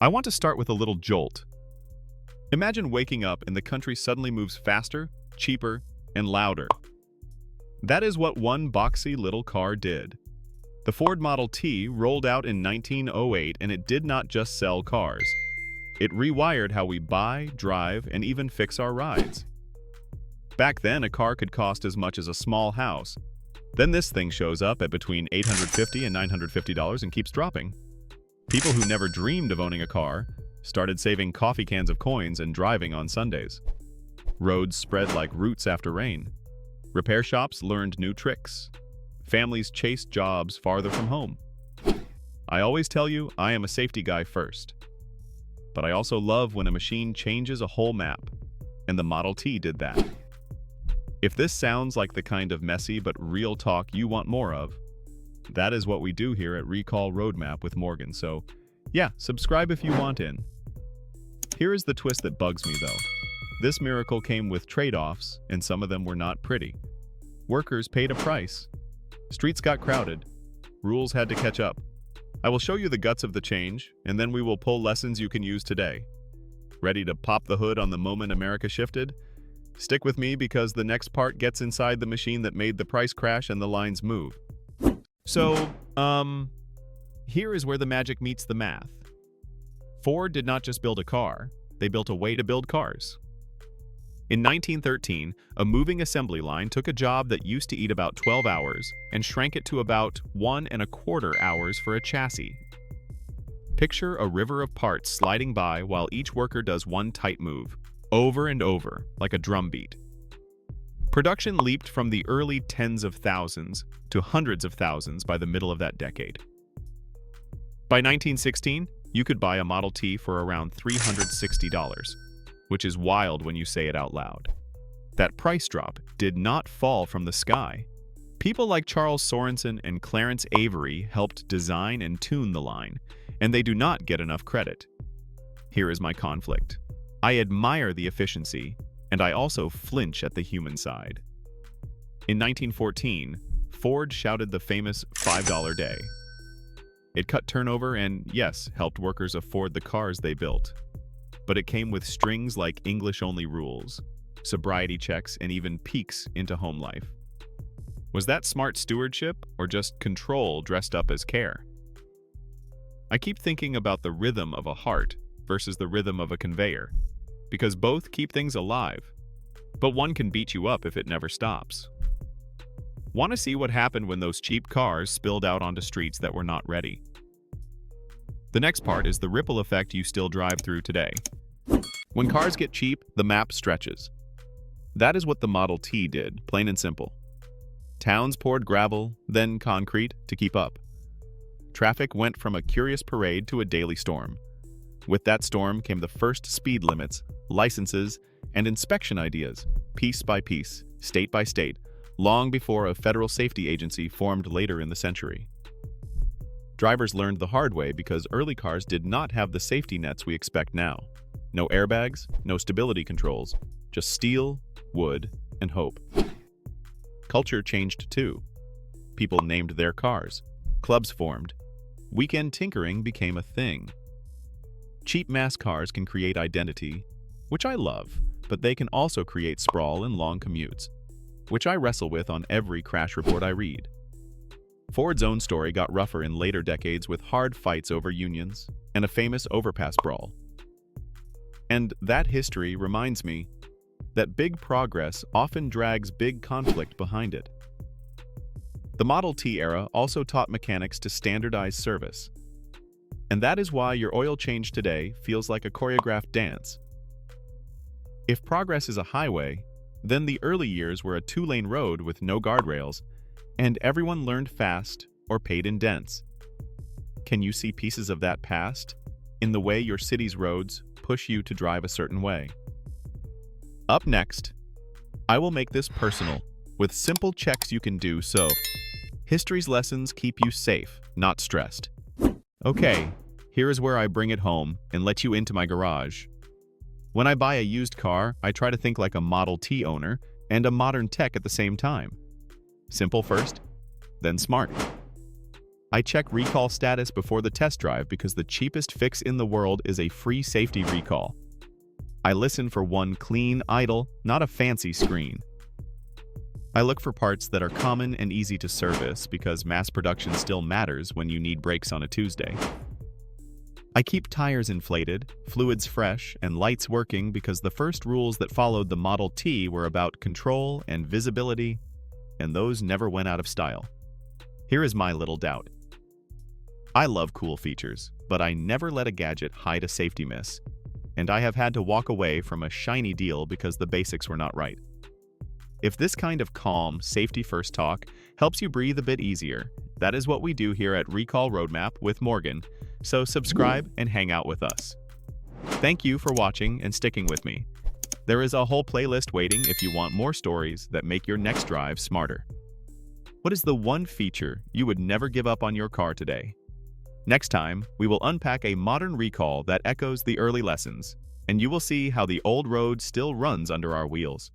I want to start with a little jolt. Imagine waking up and the country suddenly moves faster, cheaper, and louder. That is what one boxy little car did. The Ford Model T rolled out in 1908, and it did not just sell cars. It rewired how we buy, drive, and even fix our rides. Back then, a car could cost as much as a small house. Then this thing shows up at between $850 and $950 and keeps dropping. People who never dreamed of owning a car started saving coffee cans of coins and driving on Sundays. Roads spread like roots after rain. Repair shops learned new tricks. Families chased jobs farther from home. I always tell you, I am a safety guy first. But I also love when a machine changes a whole map, and the Model T did that. If this sounds like the kind of messy but real talk you want more of, that is what we do here at Recall Roadmap with Morgan, so yeah, subscribe if you want in. Here is the twist that bugs me though. This miracle came with trade-offs, and some of them were not pretty. Workers paid a price. Streets got crowded. Rules had to catch up. I will show you the guts of the change, and then we will pull lessons you can use today. Ready to pop the hood on the moment America shifted? Stick with me because the next part gets inside the machine that made the price crash and the lines move. So, here is where the magic meets the math. Ford did not just build a car, they built a way to build cars. In 1913, a moving assembly line took a job that used to eat about 12 hours and shrank it to about 1¼ hours for a chassis. Picture a river of parts sliding by while each worker does one tight move, over and over, like a drum beat. Production leaped from the early tens of thousands to hundreds of thousands by the middle of that decade. By 1916, you could buy a Model T for around $360. Which is wild when you say it out loud. That price drop did not fall from the sky. People like Charles Sorensen and Clarence Avery helped design and tune the line, and they do not get enough credit. Here is my conflict. I admire the efficiency, and I also flinch at the human side. In 1914, Ford shouted the famous $5 day. It cut turnover and, yes, helped workers afford the cars they built. But it came with strings like English-only rules, sobriety checks, and even peeks into home life. Was that smart stewardship or just control dressed up as care? I keep thinking about the rhythm of a heart versus the rhythm of a conveyor, because both keep things alive, but one can beat you up if it never stops. Want to see what happened when those cheap cars spilled out onto streets that were not ready? The next part is the ripple effect you still drive through today. When cars get cheap, the map stretches. That is what the Model T did, plain and simple. Towns poured gravel, then concrete to keep up. Traffic went from a curious parade to a daily storm. With that storm came the first speed limits, licenses, and inspection ideas, piece by piece, state by state, long before a federal safety agency formed later in the century. Drivers learned the hard way because early cars did not have the safety nets we expect now. No airbags, no stability controls, just steel, wood, and hope. Culture changed too. People named their cars. Clubs formed. Weekend tinkering became a thing. Cheap mass cars can create identity, which I love, but they can also create sprawl and long commutes, which I wrestle with on every crash report I read. Ford's own story got rougher in later decades with hard fights over unions and a famous overpass brawl. And that history reminds me that big progress often drags big conflict behind it. The Model T era also taught mechanics to standardize service. And that is why your oil change today feels like a choreographed dance. If progress is a highway, then the early years were a two-lane road with no guardrails, and everyone learned fast or paid in dents. Can you see pieces of that past in the way your city's roads push you to drive a certain way? Up next, I will make this personal with simple checks you can do so history's lessons keep you safe, not stressed. Okay, here is where I bring it home and let you into my garage. When I buy a used car, I try to think like a Model T owner and a modern tech at the same time. Simple first, then smart. I check recall status before the test drive because the cheapest fix in the world is a free safety recall. I listen for one clean idle, not a fancy screen. I look for parts that are common and easy to service because mass production still matters when you need brakes on a Tuesday. I keep tires inflated, fluids fresh, and lights working because the first rules that followed the Model T were about control and visibility, and those never went out of style. Here is my little doubt. I love cool features, but I never let a gadget hide a safety miss, and I have had to walk away from a shiny deal because the basics were not right. If this kind of calm, safety-first talk helps you breathe a bit easier, that is what we do here at Recall Roadmap with Morgan, so subscribe and hang out with us. Thank you for watching and sticking with me. There is a whole playlist waiting if you want more stories that make your next drive smarter. What is the one feature you would never give up on your car today? Next time, we will unpack a modern recall that echoes the early lessons, and you will see how the old road still runs under our wheels.